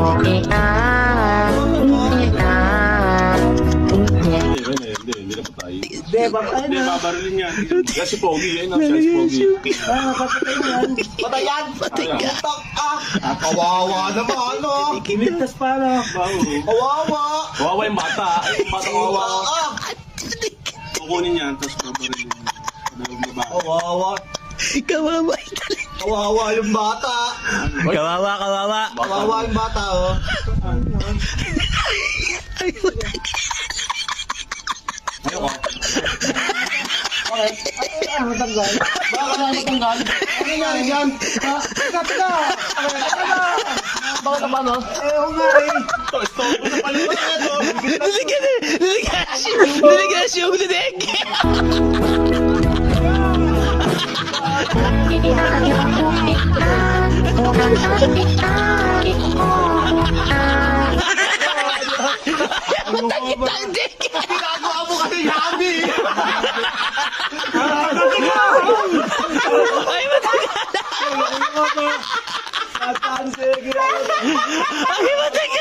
Hindi na patay. Hindi, babarilin yan. Yan si Pogi, yan ang siya si Pogi. Patay yan! Patay ka. Putak kawawa naman, no? Ligtas pa na. Kawawa! Kawawa yung bata. Ay, yung bata kawawa. Kukunin yan, tapos babarilin yan. Kawawa! Kawawa. Kawawa yung bata! Kawawa, kawawa. Kawawa yung bata, oh. Ayoko. Matanggal? Bakit na matanggal? Ano nangyari dyan? Teka! Bakit naman, no? Oo nga eh. Stop mo na pala ito. Delegasyon ng dinig. Ginagawa mo kasi yabi! Ay, matagal. Ay, matagal.